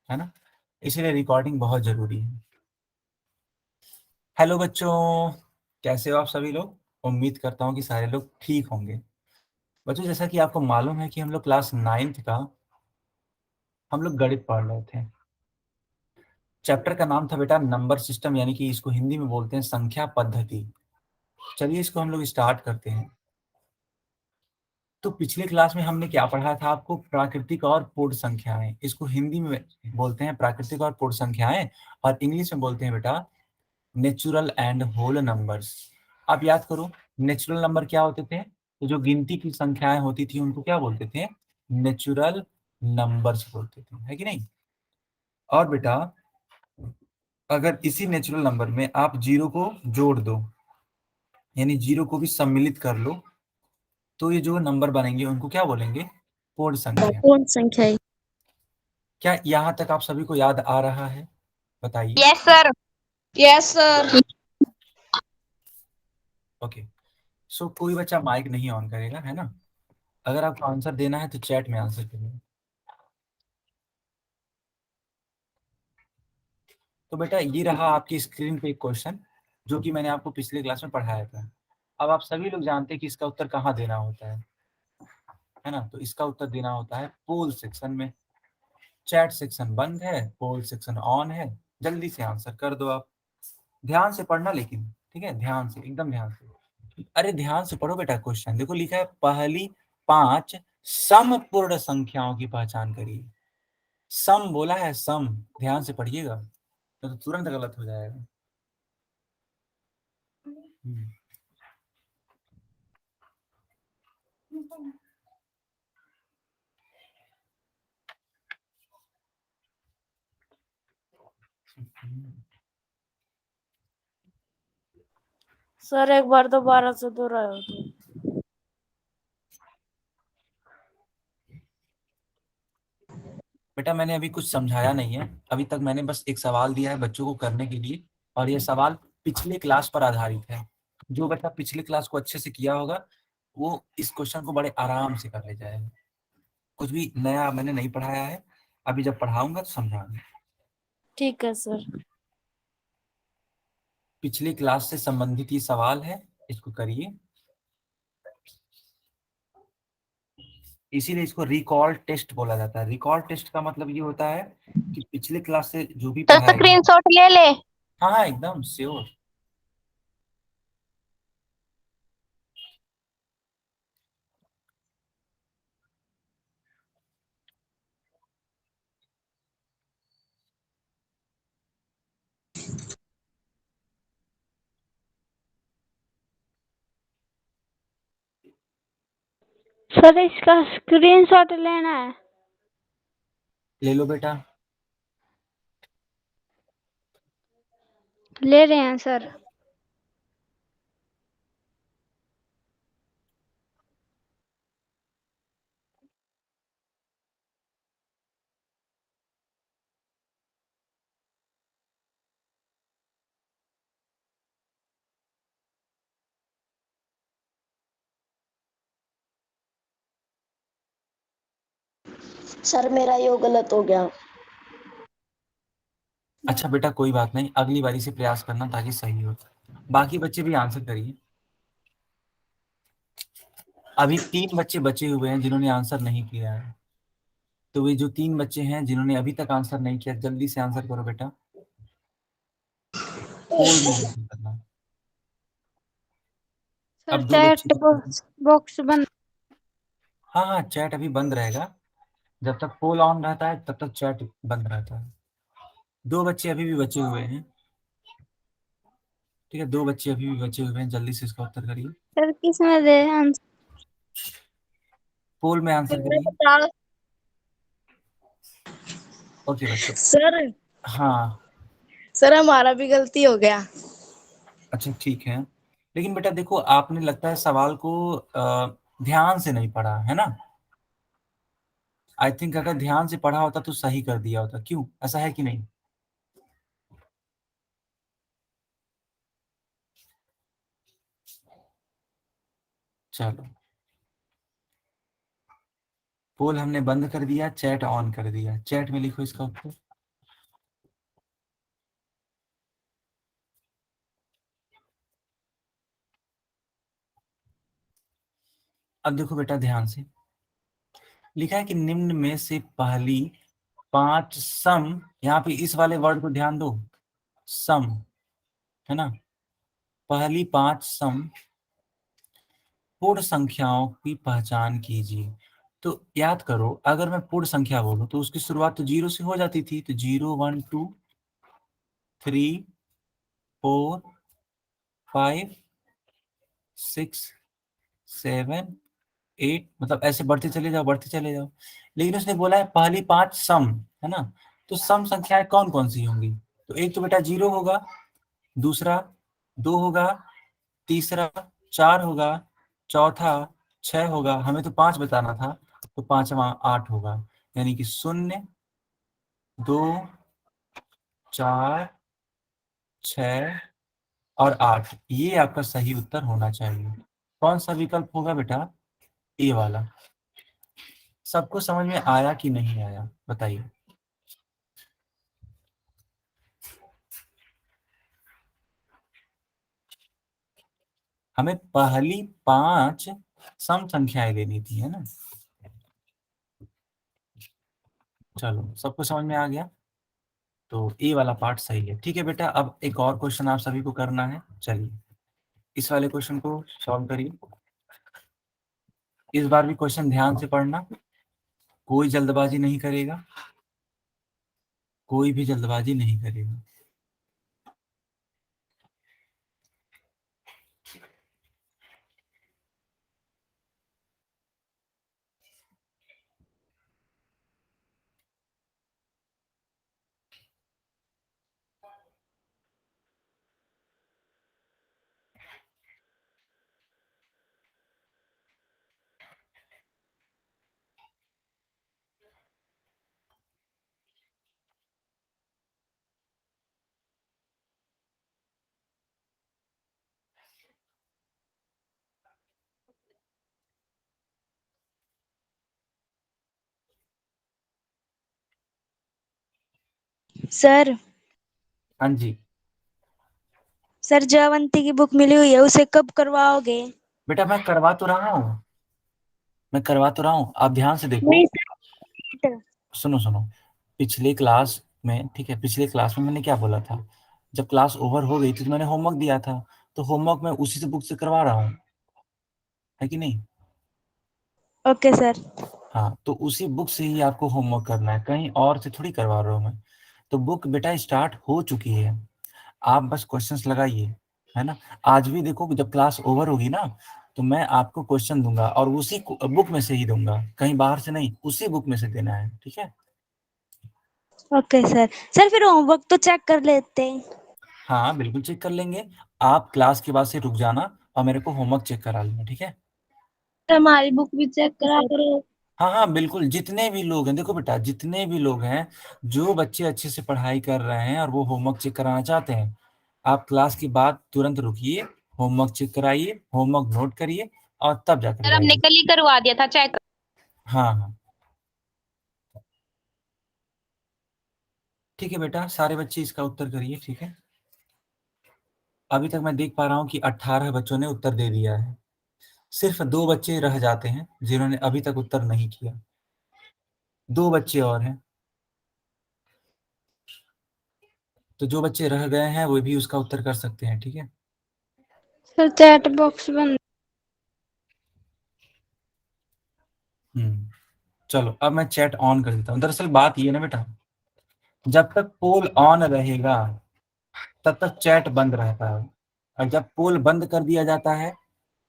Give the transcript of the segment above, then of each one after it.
है ना, इसीलिए रिकॉर्डिंग बहुत जरूरी है। हेलो बच्चों, कैसे हो आप सभी लोग? उम्मीद करता हूँ कि सारे लोग ठीक होंगे। बच्चों, जैसा कि आपको मालूम है कि हम लोग क्लास 9th का हम लोग गणित पढ़ रहे थे। चैप्टर का नाम था बेटा नंबर सिस्टम, यानी कि इसको हिंदी में बोलते हैं संख्या पद्धति। चलिए इसको हम लोग स्टार्ट करते हैं। तो पिछले क्लास में हमने क्या पढ़ा था आपको? प्राकृतिक और पूर्ण संख्याएं। इसको हिंदी में बोलते हैं प्राकृतिक और पूर्ण संख्याएं, और इंग्लिश में बोलते हैं बेटा नेचुरल एंड होल नंबर्स। आप याद करो, नेचुरल नंबर क्या होते थे? तो जो गिनती की संख्याएं होती थी उनको क्या बोलते थे? नेचुरल नंबर्स बोलते थे, है कि नहीं? और बेटा अगर इसी नेचुरल नंबर में आप जीरो को जोड़ दो, यानी जीरो को भी सम्मिलित कर लो, तो ये जो नंबर बनेंगे उनको क्या बोलेंगे? पूर्ण संख्या। पूर्ण संख्या। क्या यहाँ तक आप सभी को याद आ रहा है? बताइए। Yes sir. Yes sir. Okay, so कोई बच्चा माइक नहीं ऑन करेगा, है ना? अगर आपको आंसर देना है तो चैट में आंसर करिए। तो बेटा ये रहा आपकी स्क्रीन पे एक क्वेश्चन, जो कि मैंने आपको पिछले क्लास में पढ़ाया था। अब आप सभी लोग जानते हैं कि इसका उत्तर कहाँ देना होता है ना? तो इसका उत्तर देना होता है पोल सेक्शन में। चैट सेक्शन बंद है, पोल सेक्शन ऑन है। जल्दी से आंसर कर दो आप। ध्यान से पढ़ना लेकिन, ठीक है? ध्यान से, एकदम ध्यान से। अरे ध्यान से पढ़ो बेटा। क्वेश्चन देखो, लिखा है पहली 5 समपूर्ण संख्याओं की पहचान करिए। सम बोला है, सम। ध्यान से पढ़िएगा, तो तुरंत गलत हो जाएगा। हम्म। सर एक बार दोबारा से दोहराओ तो। बेटा मैंने अभी कुछ समझाया नहीं है, अभी तक मैंने बस एक सवाल दिया है बच्चों को करने के लिए, और ये सवाल पिछले क्लास पर आधारित है। जो बच्चा पिछले क्लास को अच्छे से किया होगा वो इस क्वेश्चन को बड़े आराम से कर ले जाएगा। कुछ भी नया मैंने नहीं पढ़ाया है, अभी जब पढ़ाऊंगा तो समझाऊंगा। ठीक है सर। पिछली क्लास से संबंधित ये सवाल है, इसको करिए। इसीलिए इसको रिकॉल टेस्ट बोला जाता है। रिकॉल टेस्ट का मतलब ये होता है कि पिछले क्लास से जो भी तो पढ़ाया गया। स्क्रीनशॉट ले ले। हाँ हाँ, एकदम श्योर। सर इसका स्क्रीनशॉट लेना है। ले लो बेटा। ले रहे हैं सर। सर मेरा यो गलत हो गया। अच्छा बेटा कोई बात नहीं, अगली बारी से प्रयास करना ताकि सही हो। बाकी बच्चे भी आंसर करिए। अभी 3 बच्चे बचे हुए हैं जिन्होंने आंसर नहीं किया है। तो वे जो 3 बच्चे हैं जिन्होंने अभी तक आंसर नहीं किया, जल्दी से आंसर करो बेटा। पोल में आंसर करना। सर अब 2 बच्चे चैट बचे हैं। बॉक्स बंद। हाँ हाँ, चैट अभी बंद रहेगा। जब तक पोल ऑन रहता है तब तक चैट बंद रहता है। 2 बच्चे अभी भी बचे हुए हैं। ठीक है, 2 बच्चे अभी भी बचे हुए हैं, जल्दी से इसका उत्तर करिए। सर किस में दे आंसर? पोल में आंसर करिए। ओके बच्चों। सर हाँ। सर हमारा भी गलती हो गया। अच्छा ठीक है, लेकिन बेटा देखो आपने लगता है सवाल को ध्यान से नहीं पढ़ा है ना? आई थिंक अगर ध्यान से पढ़ा होता तो सही कर दिया होता। क्यों, ऐसा है कि नहीं? चलो, पोल हमने बंद कर दिया, चैट ऑन कर दिया। चैट में लिखो इसका उत्तर। अब देखो बेटा ध्यान से, लिखा है कि निम्न में से पहली 5 सम, यहाँ पे इस वाले वर्ड को ध्यान दो, सम, है ना, पहली 5 सम पूर्ण संख्याओं की पहचान कीजिए। तो याद करो, अगर मैं पूर्ण संख्या बोलूं तो उसकी शुरुआत तो 0 से हो जाती थी, तो 0 1 2 3 4 5 6 7 8, मतलब ऐसे बढ़ते चले जाओ, बढ़ते चले जाओ। लेकिन उसने बोला है पहली 5 सम, है ना, तो सम संख्याएं कौन कौन सी होंगी? तो एक तो बेटा 0 होगा, दूसरा 2 होगा, तीसरा 4 होगा, चौथा 6 होगा, हमें तो 5 बताना था, तो पांचवा 8 होगा। यानी कि 0 2 4 6 और 8, ये आपका सही उत्तर होना चाहिए। कौन सा विकल्प होगा बेटा? ए वाला। सबको समझ में आया कि नहीं आया बताइए। हमें पहली 5 सम संख्याएं लेनी थी, है ना। चलो, सबको समझ में आ गया, तो ए वाला पार्ट सही है। ठीक है बेटा, अब एक और क्वेश्चन आप सभी को करना है। चलिए, इस वाले क्वेश्चन को सॉल्व करिए। इस बार भी क्वेश्चन ध्यान से पढ़ना, कोई जल्दबाजी नहीं करेगा, कोई भी जल्दबाजी नहीं करेगा। सर। हाँ जी सर, जो अवंती की बुक मिली हुई है उसे कब करवाओगे? बेटा, मैं करवा तो रहा हूँ, मैं करवा तो रहा हूँ, आप ध्यान से देखो। नहीं सर। सुनो सुनो, पिछले क्लास में, ठीक है, पिछले क्लास में मैंने क्या बोला था, जब क्लास ओवर हो गई थी तो मैंने होमवर्क दिया था, तो होमवर्क मैं उसी से बुक से करवा रहा हूँ, है कि नहीं। Okay sir. हाँ, तो उसी बुक से ही आपको होमवर्क करना है, कहीं और से थोड़ी करवा रहा हूँ मैं। तो बुक बेटा स्टार्ट हो चुकी है, आप बस क्वेश्चंस लगाइए, है ना। आज भी देखो, जब क्लास ओवर होगी ना, तो मैं आपको क्वेश्चन दूंगा और उसी बुक में से ही दूंगा, कहीं बाहर से नहीं, उसी बुक में से देना है, ठीक है। Okay sir. सर, फिर होमवर्क तो चेक कर लेते हैं। हाँ बिल्कुल चेक कर लेंगे, आप क्लास के बाद से रुक जाना और मेरे को होमवर्क चेक करा लेना, ठीक है। हमारी बुक भी चेक करा करो। हाँ हाँ बिल्कुल, जितने भी लोग हैं, देखो बेटा, जितने भी लोग हैं, जो बच्चे अच्छे से पढ़ाई कर रहे हैं और वो होमवर्क चेक कराना चाहते हैं, आप क्लास के बाद तुरंत रुकिए, होमवर्क चेक कराइए, होमवर्क नोट करिए और तब जाकर सर हमने जाइए। कल ही करवा दिया था चेक। हाँ हाँ ठीक है बेटा, सारे बच्चे इसका उत्तर करिए, ठीक है। अभी तक मैं देख पा रहा हूँ कि 18 बच्चों ने उत्तर दे दिया है, सिर्फ 2 बच्चे रह जाते हैं जिन्होंने अभी तक उत्तर नहीं किया, 2 बच्चे और हैं। तो जो बच्चे रह गए हैं वो भी उसका उत्तर कर सकते हैं, ठीक है। सर, चैट बॉक्स बंद। चलो, अब मैं चैट ऑन कर देता हूँ। दरअसल बात ये ना बेटा, जब तक पोल ऑन रहेगा तब तक चैट बंद रहता है, और जब पोल बंद कर दिया जाता है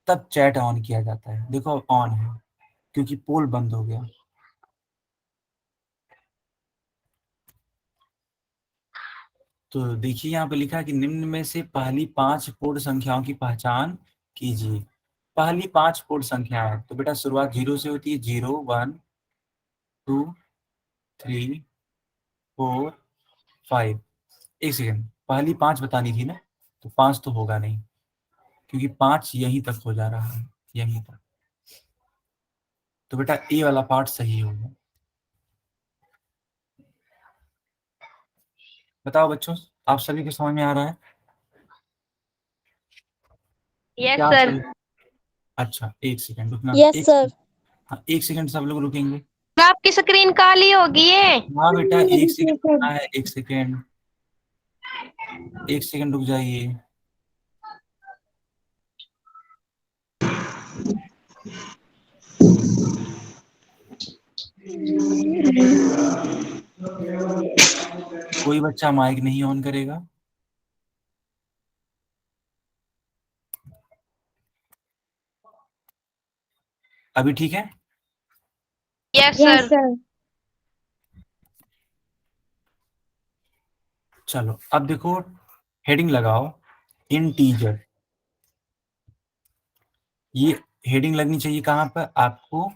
तब चैट ऑन किया जाता है। देखो अब ऑन है क्योंकि पोल बंद हो गया। तो देखिए, यहाँ पे लिखा है कि निम्न में से पहली 5 पूर्ण संख्याओं की पहचान कीजिए। पहली 5 पूर्ण संख्याएं, तो बेटा शुरुआत 0 से होती है, 0 1 2 3 4 5। एक सेकेंड, पहली 5 बतानी थी ना, तो 5 तो होगा नहीं, क्योंकि 5 यहीं तक हो जा रहा है, यहीं तक। तो बेटा ए वाला पार्ट सही होगा। बताओ बच्चों, आप सभी को समझ में आ रहा है? यस क्या आप सर। सभी अच्छा, 1 सेकंड रुकना। यस एक सर। हाँ, 1 सेकंड सब लोग रुकेंगे। आपकी स्क्रीन काली होगी है। हाँ बेटा, 1 सेकंड रुकना है, 1 सेकंड, 1 सेकंड रुक जाइए। कोई बच्चा माइक नहीं ऑन करेगा। अभी ठीक है? Yes yes sir. सर। चलो अब देखो, हेडिंग लगाओ इंटीजर। ये हेडिंग लगनी चाहिए कहाँ पर? आपको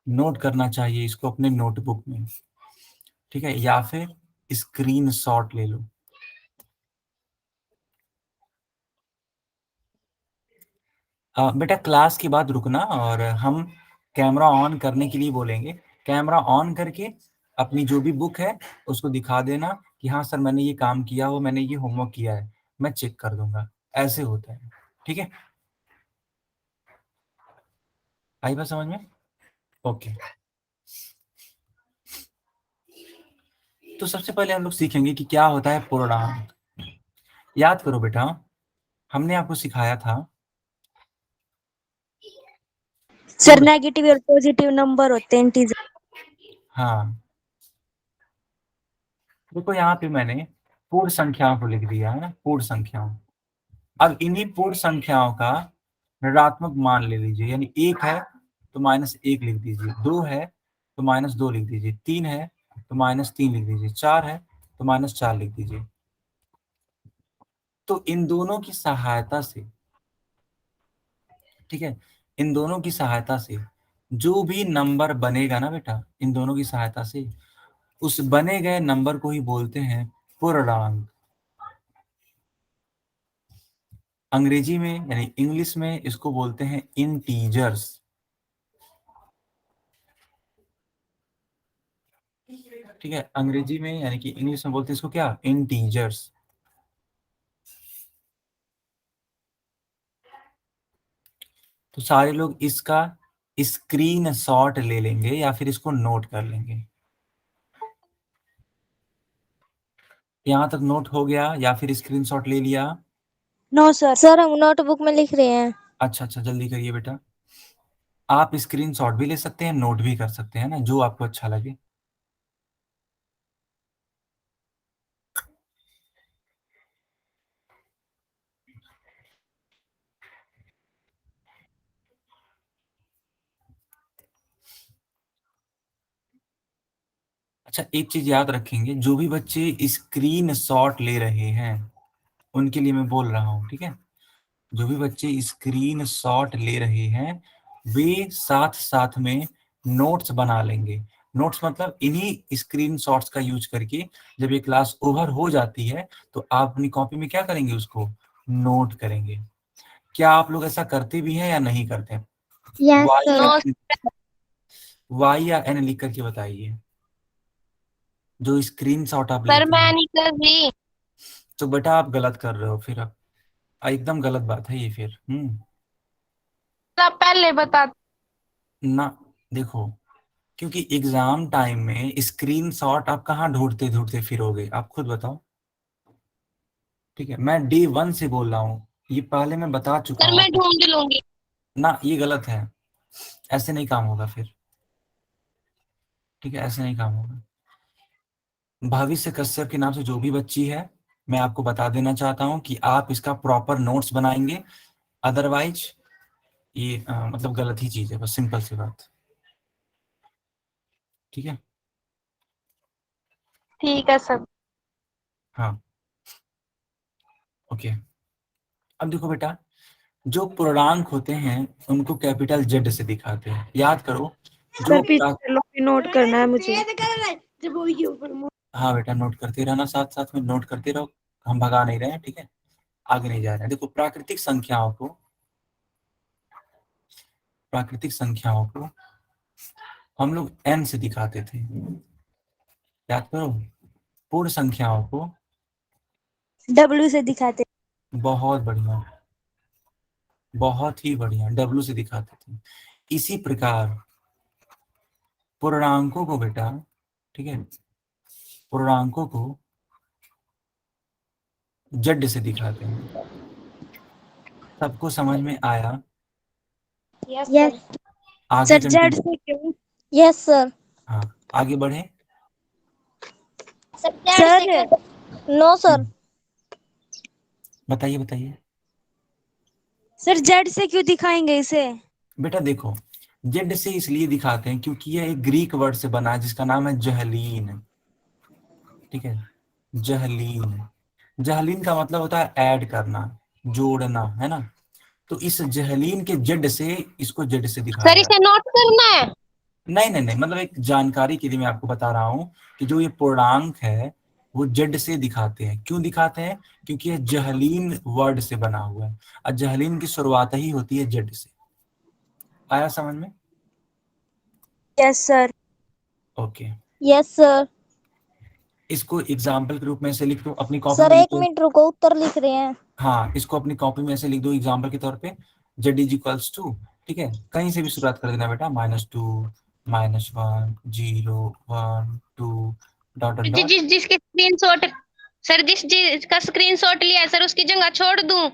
नोट करना चाहिए इसको अपने नोटबुक में, ठीक है, या फिर स्क्रीन शॉट ले लो। बेटा क्लास के बाद रुकना और हम कैमरा ऑन करने के लिए बोलेंगे। कैमरा ऑन करके अपनी जो भी बुक है उसको दिखा देना कि हाँ सर मैंने ये काम किया हो, मैंने ये होमवर्क किया है, मैं चेक कर दूंगा। ऐसे होता है, ठीक है? आई बात समझ में? ओके। तो सबसे पहले हम लोग सीखेंगे कि क्या होता है पूर्णांक। याद करो बेटा, हमने आपको सिखाया था सर नेगेटिव और पॉजिटिव नंबर होते हैं इंटीजर। हाँ, देखो यहाँ पे मैंने पूर्ण संख्याओं को लिख दिया है ना, पूर्ण संख्याओं। अब इन्हीं पूर्ण संख्याओं का ऋणात्मक मान ले लीजिए, यानी 1 है तो -1 लिख दीजिए, 2 है तो -2 लिख दीजिए, 3 है तो -3 लिख दीजिए, 4 है तो -4 लिख दीजिए। तो इन दोनों की सहायता से, ठीक है, इन दोनों की सहायता से जो भी नंबर बनेगा ना बेटा, इन दोनों की सहायता से उस बने गए नंबर को ही बोलते हैं पूर्णांक। अंग्रेजी में यानी इंग्लिश में इसको बोलते हैं इंटीजर्स। ठीक है, अंग्रेजी में यानी कि इंग्लिश में बोलते हैं इसको क्या? इंटीजर्स। तो सारे लोग इसका स्क्रीन शॉट ले लेंगे या फिर इसको नोट कर लेंगे। यहां तक नोट हो गया या फिर स्क्रीनशॉट ले लिया? No sir. सर हम नोटबुक में लिख रहे हैं। अच्छा अच्छा, जल्दी करिए बेटा। आप स्क्रीनशॉट भी ले सकते हैं, नोट भी कर सकते हैं ना, जो आपको अच्छा लगे। अच्छा, एक चीज याद रखेंगे, जो भी बच्चे स्क्रीन शॉट ले रहे हैं उनके लिए मैं बोल रहा हूँ, ठीक है? जो भी बच्चे स्क्रीन शॉट ले रहे हैं वे साथ साथ में नोट्स बना लेंगे। नोट्स मतलब इन्हीं स्क्रीन शॉट्स का यूज करके जब ये क्लास ओवर हो जाती है तो आप अपनी कॉपी में क्या करेंगे? उसको नोट करेंगे। क्या आप लोग ऐसा करते भी हैं या नहीं करते? Yes Y sir. या नो वाई या एन लिख करके बताइए, जो स्क्रीन शॉट आप सर, लेते मैं हैं। नहीं कर रही। तो बेटा आप गलत कर रहे हो फिर, अब एकदम गलत बात है ये फिर। आप पहले बता। ना, देखो, क्योंकि एग्जाम टाइम में स्क्रीन शॉट आप कहाँ ढूंढते ढूंढते फिरोगे? आप खुद बताओ। ठीक है, मैं डे 1 से बोल रहा हूँ, ये पहले मैं बता चुका सर हूँ मैं आपको। ढूंढ लूंगी। ना, ये गलत है, ऐसे नहीं काम होगा फिर। ठीक है, ऐसे नहीं काम होगा। भविष्य कश्यप के नाम से जो भी बच्ची है, मैं आपको बता देना चाहता हूँ कि आप इसका प्रॉपर नोट्स बनाएंगे, अदरवाइज ये मतलब गलत ही चीज है, बस सिंपल सी बात। ठीक है? ठीक है सर। हाँ, ओके। अब देखो बेटा, जो पूर्णांक होते हैं उनको कैपिटल जेड से दिखाते हैं, याद करो। सर जो पीछे नोट करना है मुझे। हाँ बेटा, नोट करते रहना, साथ साथ में नोट करते रहो। हम भगा नहीं रहे हैं, ठीक है? आगे नहीं जा रहे हैं। देखो, प्राकृतिक संख्याओं को हम लोग एन से दिखाते थे, याद करो। पूर्ण संख्याओं को, डब्ल्यू से दिखाते। बहुत बढ़िया, बहुत ही बढ़िया, डब्लू से दिखाते थे। इसी प्रकार पूर्णांकों को बेटा, ठीक है, पूर्णांकों को जेड से दिखाते हैं। सबको समझ में आया? यस आगे सर। Z continue. से क्यों? Yes sir. हाँ, आगे बढ़े। Sir no sir. बताइए बताइए। सर जेड से क्यों दिखाएंगे इसे? बेटा देखो, जेड से इसलिए दिखाते हैं क्योंकि यह एक ग्रीक वर्ड से बना है जिसका नाम है जहलीन। ठीक है, जहलीन। जहलीन का मतलब होता है ऐड करना, जोड़ना, है ना। तो इस जहलीन के जेड से इसको जेड से दिखाया सर जाता इसे नोट करना है। है। नहीं नहीं नहीं, मतलब एक जानकारी के लिए मैं आपको बता रहा हूँ कि जो ये पूर्णांक है वो जेड से दिखाते हैं। क्यों दिखाते हैं? क्योंकि ये जहलीन वर्ड से बना हुआ है और जहलीन की शुरुआत ही होती है जेड से। आया समझ में? Yes sir. Okay. Yes sir. इसको एग्जाम्पल के रूप में ऐसे लिख दो अपनी कॉपी सर में, लिख एक दो। मिनट रुको, उत्तर लिख रहे हैं। हाँ, इसको अपनी कॉपी में ऐसे लिख दो एग्जाम्पल के तौर पे, जेड इज इक्वल्स टू, ठीक है, कहीं से भी शुरुआत कर देना बेटा, -2, -1, 0, 1, 2, डॉट डॉट डॉट। जिसके स्क्रीनशॉट, सर जिसका स्क्रीनशॉट लिया है सर उसकी जगह छोड़ दूं?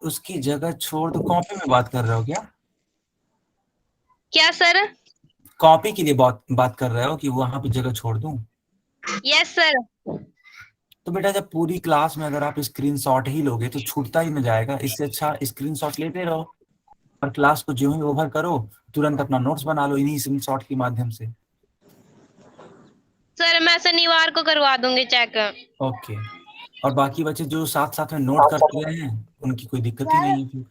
उसकी जगह छोड़ दो। कॉपी में बात कर रहे हो क्या? क्या सर? कॉपी के लिए बात कर रहे हो कि वहां पे जगह छोड़ दूं? Yes sir. तो बेटा जब पूरी क्लास में अगर आप स्क्रीनशॉट ही लोगे तो छूटता ही न जाएगा। इससे अच्छा स्क्रीनशॉट लेते रहो और क्लास को जो ही ओवर करो तुरंत अपना नोट्स बना लो इन्हीं स्क्रीनशॉट के माध्यम से। सर मैं शनिवार को करवा दूंगी चेक। ओके। और बाकी बच्चे जो साथ साथ में नोट करते रहे हैं उनकी कोई दिक्कत ही नहीं है फिर।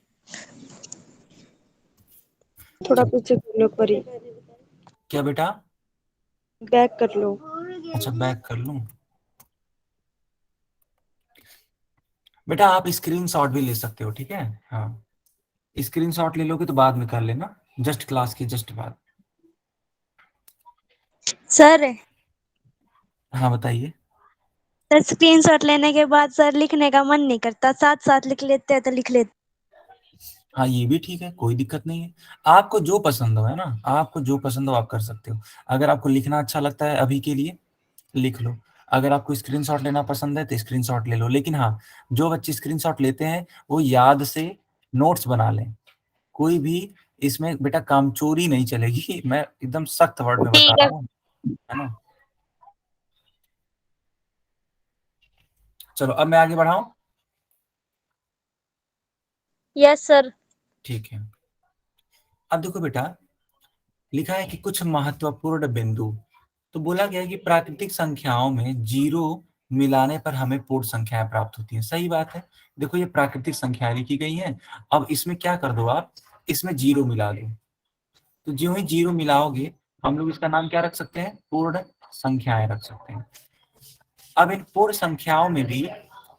थोड़ा पीछे कर लो परी। क्या बेटा? बैक कर लो। अच्छा, बैक कर लूं? बेटा आप स्क्रीनशॉट भी ले सकते हो, ठीक है। हाँ, स्क्रीनशॉट ले लोगे तो बाद में कर लेना, जस्ट क्लास के जस्ट बाद। सर हाँ बताइए। सर स्क्रीनशॉट लेने के बाद सर लिखने का मन नहीं करता, साथ साथ लिख लेते हैं तो लिख लेते। हाँ ये भी ठीक है, कोई दिक्कत नहीं है। आपको जो पसंद हो, है ना, आपको जो पसंद हो आप कर सकते हो। अगर आपको लिखना अच्छा लगता है अभी के लिए लिख लो, अगर आपको स्क्रीनशॉट लेना पसंद है तो स्क्रीनशॉट ले लो। लेकिन हाँ, जो बच्चे स्क्रीनशॉट लेते हैं वो याद से नोट्स बना लें। कोई भी इसमें बेटा कामचोरी नहीं चलेगी। मैं एकदम सख्त वर्ड में बता ठीक रहा है। हूँ, है ना। चलो अब मैं आगे बढ़ाऊं। Yes sir. ठीक है, अब देखो बेटा, लिखा है कि कुछ महत्वपूर्ण बिंदु। तो बोला गया है कि प्राकृतिक संख्याओं में जीरो मिलाने पर हमें पूर्ण संख्याएं प्राप्त होती हैं। सही बात है। देखो ये प्राकृतिक संख्याएं लिखी गई हैं, अब इसमें क्या कर दो आप, इसमें जीरो मिला दो। तो जो ही जीरो मिलाओगे हम लोग इसका नाम क्या रख सकते हैं? पूर्ण संख्याएं रख सकते हैं। अब इन पूर्ण संख्याओं में भी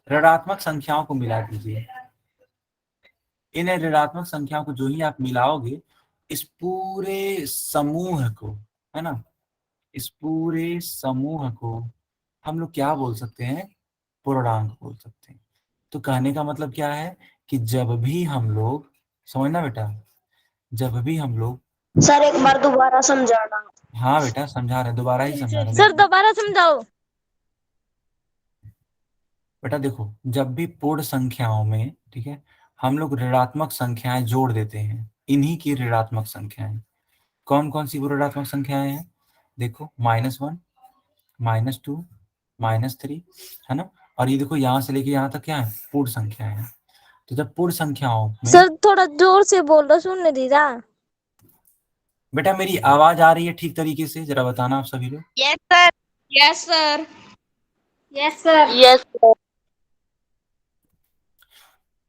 ऋणात्मक संख्याओं को मिला दीजिए। इन ऋणात्मक संख्याओं को जो ही आप मिलाओगे इस पूरे समूह को, है ना, इस पूरे समूह को हम लोग क्या बोल सकते हैं? पूर्णांक बोल सकते हैं। तो कहने का मतलब क्या है कि जब भी हम लोग, समझना बेटा, जब भी हम लोग, सर एक बार दोबारा समझाना। हाँ बेटा समझा रहे, दोबारा ही समझा रहे, सर देखो दोबारा समझाओ। बेटा देखो, जब भी पूर्ण संख्याओं में, ठीक है, हम लोग ऋणात्मक संख्याएं जोड़ देते हैं, इन्हीं की ऋणात्मक संख्याएं। कौन कौन सी वो ऋणात्मक संख्याएं हैं? देखो -1, -2, -3, है ना। और ये देखो यहाँ से लेके यहाँ तक क्या है? पूर्ण संख्याएं हैं। तो जब पूर्ण संख्याओं में, सर थोड़ा जोर से बोल रहा, सुन नहीं दीदा। बेटा मेरी आवाज आ रही है ठीक तरीके से? जरा बताना आप सभी लोग। Yes sir. Yes sir. Yes sir. Yes sir.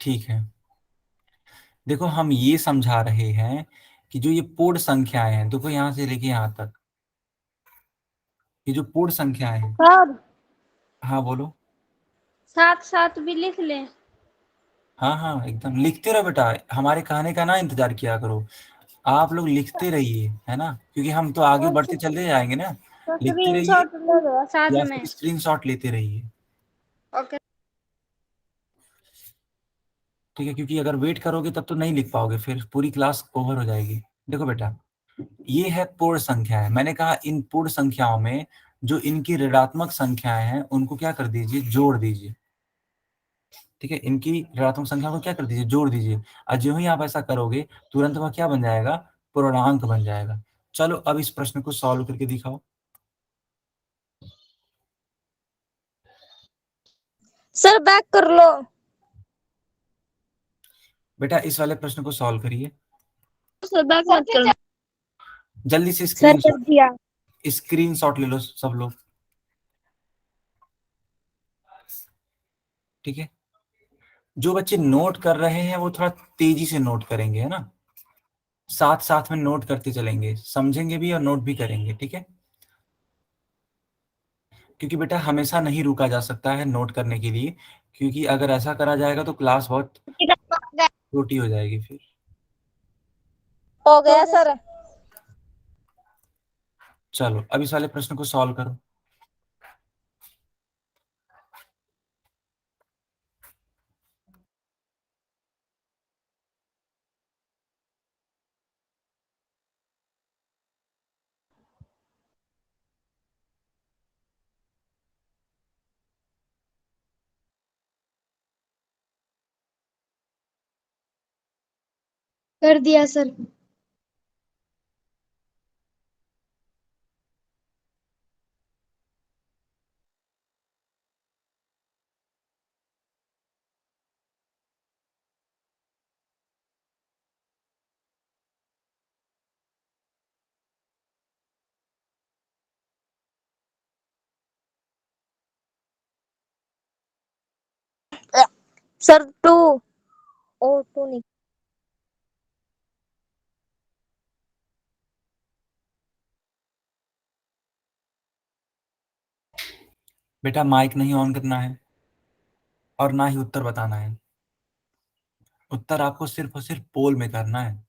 ठीक है, देखो हम ये समझा रहे हैं कि जो ये पूर्ण संख्याएं हैं, देखो यहाँ से लेके यहाँ तक, ये जो पूर्ण संख्याएं हैं। सर हाँ बोलो। साथ साथ भी लिख ले। हाँ हाँ एकदम लिखते रहो बेटा, हमारे कहने का ना इंतजार किया करो, आप लोग लिखते रहिए, है ना, क्योंकि हम तो आगे बढ़ते चले जाएंगे ना। तो लिखते रहिए स्क्रीनशॉट ले लो साथ या में। फिर स्क्रीनशॉट लेते रहिए। ओके। ठीक है, क्योंकि अगर वेट करोगे तब तो नहीं लिख पाओगे, फिर पूरी क्लास ओवर हो जाएगी। देखो बेटा, ये है पूर्ण संख्याएं। मैंने कहा इन पूर्ण संख्याओं में जो इनकी ऋणात्मक संख्याएं हैं उनको क्या कर दीजिए, जोड़ दीजिए। ठीक है, इनकी ऋणात्मक संख्या को क्या कर दीजिए, जोड़ दीजिए। और जो ही आप ऐसा करोगे तुरंत वह क्या बन जाएगा, पूर्णांक बन जाएगा। चलो अब इस प्रश्न को सॉल्व करके दिखाओ। सर बैक कर लो। बेटा इस वाले प्रश्न को सॉल्व करिए, सर बैक मत कर। जल्दी से सर कर दिया। स्क्रीनशॉट ले लो सब लोग। ठीक है, जो बच्चे नोट कर रहे हैं वो थोड़ा तेजी से नोट करेंगे, है ना, साथ साथ में नोट करते चलेंगे, समझेंगे भी और नोट भी करेंगे। ठीक है, क्योंकि बेटा हमेशा नहीं रुका जा सकता है नोट करने के लिए, क्योंकि अगर ऐसा करा जाएगा तो क्लास बहुत छोटी हो जाएगी फिर। हो गया सर। चलो अब इस वाले प्रश्न को सॉल्व करो। कर दिया sir. Sir two. O two नहीं। बेटा माइक नहीं ऑन करना है और ना ही उत्तर बताना है। उत्तर आपको सिर्फ और सिर्फ पोल में करना है।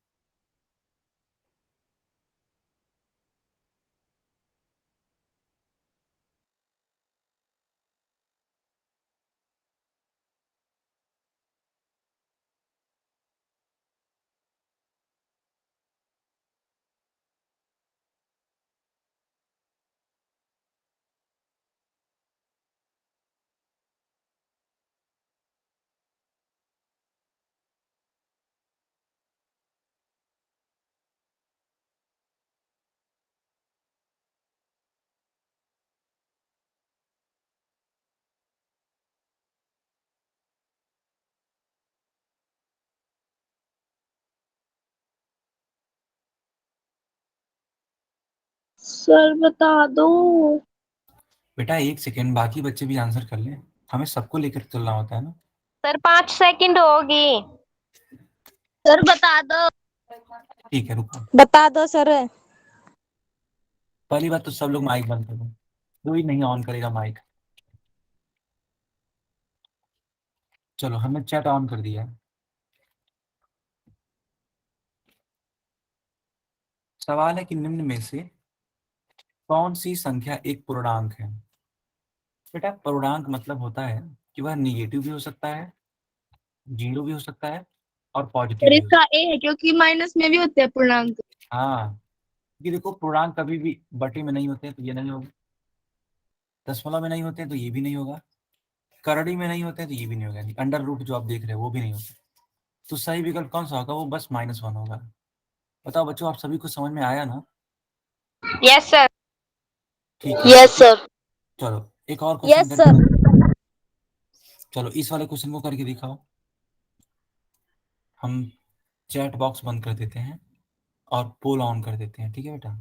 सर बता दो। बेटा एक सेकेंड, बाकी बच्चे भी आंसर कर लें, हमें सबको लेकर चलना होता है ना। सर 5 सेकंड होगी। सर बता दो। ठीक है रुको। बता दो सर। पहली बात तो सब लोग माइक बंद कर दो, कोई नहीं ऑन करेगा माइक। चलो हमने चैट ऑन कर दिया है। सवाल है कि निम्न में से कौन सी संख्या एक पूर्णांक है। बेटा पूर्णांक मतलब होता है कि वह निगेटिव भी हो सकता है, जीरो भी हो सकता है और पॉजिटिव सर भी हो इसका सकता ए है क्योंकि माइनस में भी होते हैं पूर्णांक। है। हाँ, क्योंकि देखो पूर्णांक कभी भी बटे में नहीं होते हैं तो ये नहीं होगा, दशमलव में नहीं होते हैं तो ये भी नहीं होगा, करड़ी में नहीं होते हैं तो ये भी नहीं होगा, यानी अंडर रूट जो आप देख रहे हैं वो भी नहीं होता। तो सही विकल्प कौन सा होगा, वो बस -1 होगा। बताओ बच्चों, आप सभी को समझ में आया ना। Yes sir. ठीक है, यस सर। चलो एक और क्वेश्चन यस सर। करके, चलो इस वाले क्वेश्चन को करके दिखाओ। हम चैट बॉक्स बंद कर देते हैं और पोल ऑन कर देते हैं। ठीक है बेटा,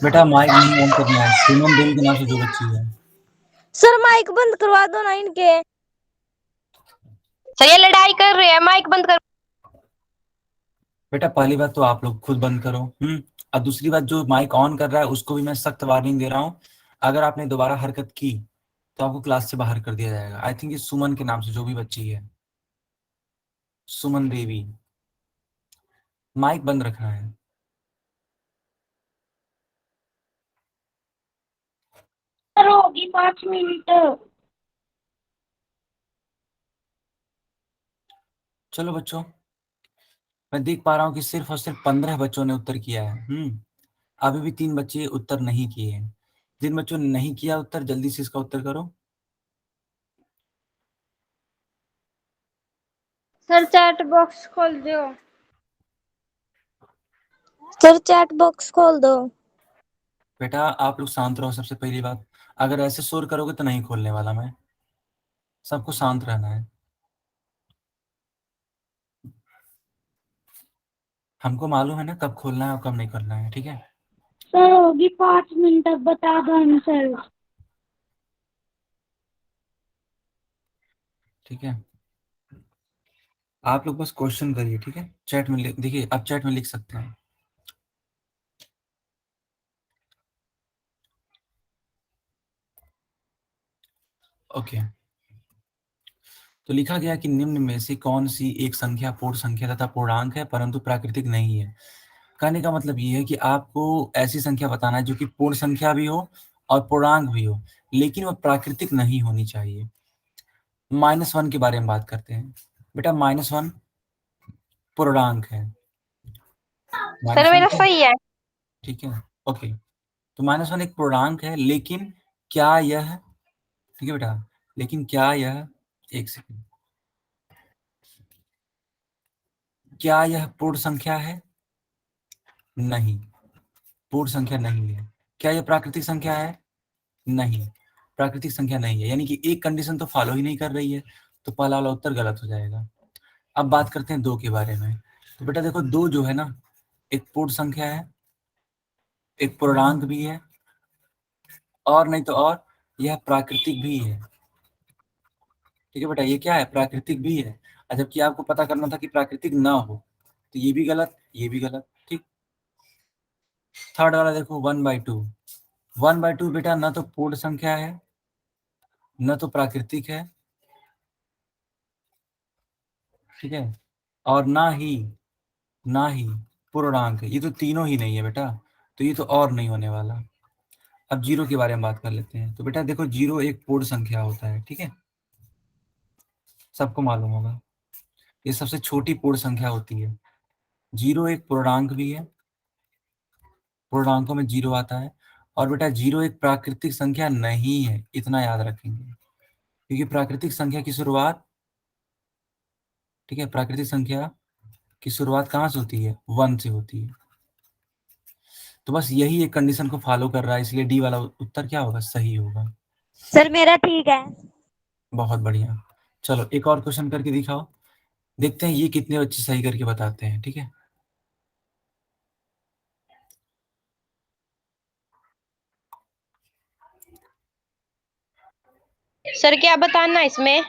बेटा माइक नहीं ऑन करना है। सुमन देवी के नाम से जो बच्ची है। सर माइक बंद करवा दो ना इनके। सर ये लड़ाई कर रहे हैं, माइक बंद कर। बेटा पहली बात तो आप लोग खुद बंद करो। और दूसरी बात, जो माइक ऑन कर रहा है उसको भी मैं सख्त वार्निंग दे रहा हूँ। अगर आपने दोबारा हरकत की तो आपको क्लास से बाहर कर दिया जाएगा। आई थिंक ये सुमन के नाम से जो भी बच्ची है, सुमन देवी, माइक बंद रखना है। सर होगी 5 मिनट। चलो बच्चों, मैं देख पा रहा हूँ कि सिर्फ और सिर्फ 15 बच्चों ने उत्तर किया है। अभी भी 3 बच्चे उत्तर नहीं किए हैं। जिन बच्चों ने नहीं किया उत्तर, जल्दी से इसका उत्तर करो। सर चैट बॉक्स खोल दो। सर चैट बॉक्स खोल दो। बेटा आप लोग शांत रहो। सबसे पहली बात, अगर ऐसे शोर करोगे तो नहीं खोलने वाला मैं। सबको शांत रहना है। हमको मालूम है ना कब खोलना है और कब नहीं खोलना है, ठीक है? सर होगी 5 मिनट, अब बता दो आंसर। ठीक है, आप लोग बस क्वेश्चन करिए, ठीक है? चैट में देखिए, आप चैट में लिख सकते हैं। ओके, तो लिखा गया कि निम्न में से कौन सी एक संख्या पूर्ण संख्या तथा पूर्णांक है परंतु प्राकृतिक नहीं है। कहने का मतलब ये है कि आपको ऐसी संख्या बताना है जो कि पूर्ण संख्या भी हो और पूर्णांक भी हो, लेकिन वह प्राकृतिक नहीं होनी चाहिए। -1 के बारे में बात करते हैं। बेटा -1 पूर्णांक है। सर -1 मेरा क्या? सही है। ठीक है, ओके। तो -1 एक पूर्णांक है, लेकिन क्या यह, ठीक है बेटा, लेकिन क्या यह, एक सेकंड, क्या यह पूर्ण संख्या है? नहीं, पूर्ण संख्या नहीं है। क्या यह प्राकृतिक संख्या है? नहीं, प्राकृतिक संख्या नहीं है। यानी कि एक कंडीशन तो फॉलो ही नहीं कर रही है, तो पहला वाला उत्तर गलत हो जाएगा। अब बात करते हैं 2 के बारे में। तो बेटा देखो, 2 जो है ना, एक पूर्ण संख्या है, एक पूर्णांक भी है, और नहीं तो और यह प्राकृतिक भी है। ठीक है बेटा, ये क्या है? प्राकृतिक भी है। और जबकि आपको पता करना था कि प्राकृतिक ना हो, तो ये भी गलत, ये भी गलत। ठीक, थर्ड वाला देखो, 1/2। 1/2 बेटा ना तो पूर्ण संख्या है, न तो प्राकृतिक है, ठीक है, और ना ही पूर्णांक है। ये तो तीनों ही नहीं है बेटा, तो ये तो और नहीं होने वाला। अब 0 के बारे में बात कर लेते हैं। तो बेटा देखो, 0 एक पूर्ण संख्या होता है, ठीक है, सबको मालूम होगा। ये सबसे छोटी पूर्ण संख्या होती है। 0 एक पूर्णांक भी है, पूर्णांकों में 0 आता है। और बेटा 0 एक प्राकृतिक संख्या नहीं है, इतना याद रखेंगे, क्योंकि प्राकृतिक संख्या की शुरुआत, ठीक है, प्राकृतिक संख्या की शुरुआत कहाँ से होती है? 1 से होती है। तो बस यही एक कंडीशन को फॉलो कर रहा है, इसलिए डी वाला उत्तर क्या होगा? सही होगा। सर मेरा ठीक है। बहुत बढ़िया। चलो एक और क्वेश्चन करके दिखाओ, देखते हैं ये कितने बच्चे सही करके बताते हैं, ठीक है? सर क्या बताना है इसमें?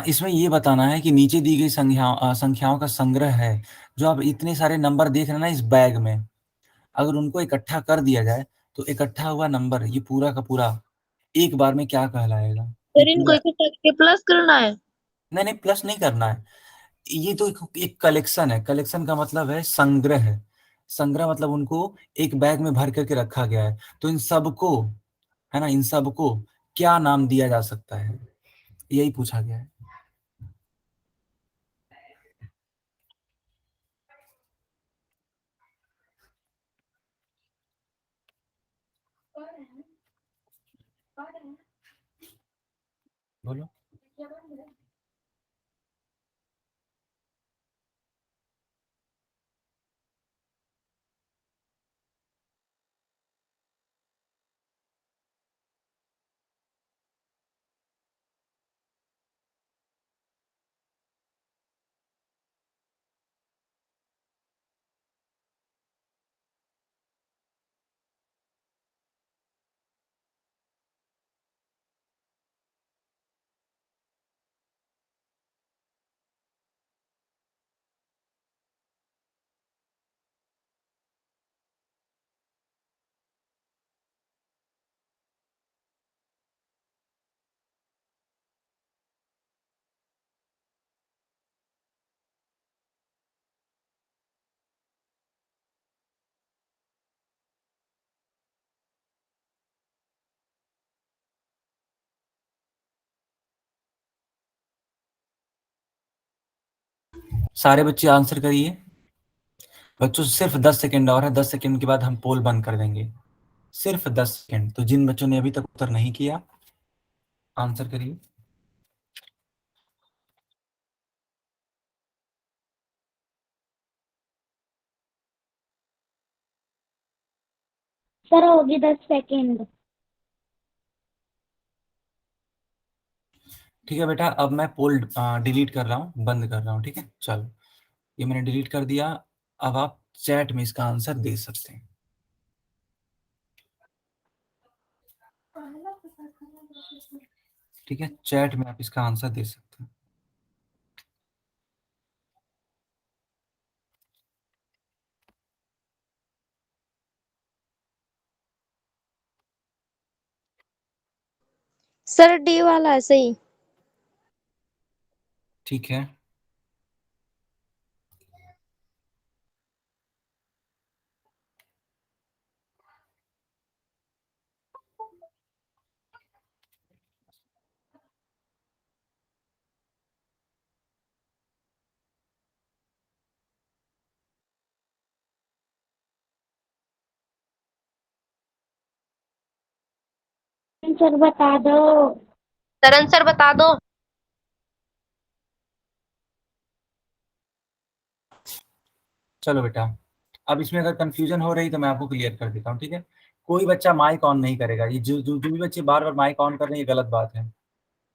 इसमें ये बताना है कि नीचे दी गई संख्याओं का संग्रह है। जो आप इतने सारे नंबर देख रहे हैं ना इस बैग में, अगर उनको इकट्ठा कर दिया जाए तो इकट्ठा हुआ नंबर ये पूरा का पूरा एक बार में क्या कहलाएगा? ये फिर इनको पूरा, इकट्ठा करके प्लस करना है। नहीं नहीं, प्लस नहीं करना है। ये तो एक कलेक्शन है। कलेक्शन का मतलब है संग्रह है। संग्रह मतलब उनको एक बैग में भर करके रखा गया है। तो इन सबको, है ना, इन सबको क्या नाम दिया जा सकता है, यही पूछा गया है। बोलो। सारे बच्चे आंसर करिए। बच्चों सिर्फ 10 सेकंड और है, 10 सेकंड के बाद हम पोल बंद कर देंगे। सिर्फ 10 सेकंड। तो जिन बच्चों ने अभी तक उत्तर नहीं किया, आंसर करिए। सर होगी 10 सेकेंड। ठीक है बेटा, अब मैं पोल डिलीट कर रहा हूँ, बंद कर रहा हूँ। ठीक है, चलो ये मैंने डिलीट कर दिया। अब आप चैट में इसका आंसर दे सकते हैं। ठीक है, चैट में आप इसका आंसर दे सकते हैं। सर डी वाला है सही। ठीक है, आंसर बता दो। सर आंसर बता दो। चलो बेटा, अब इसमें अगर कंफ्यूजन हो रही तो मैं आपको क्लियर कर देता हूँ। ठीक है, कोई बच्चा माइक ऑन नहीं करेगा। ये जो भी बच्चे बार बार माइक ऑन कर रहे हैं, ये गलत बात है।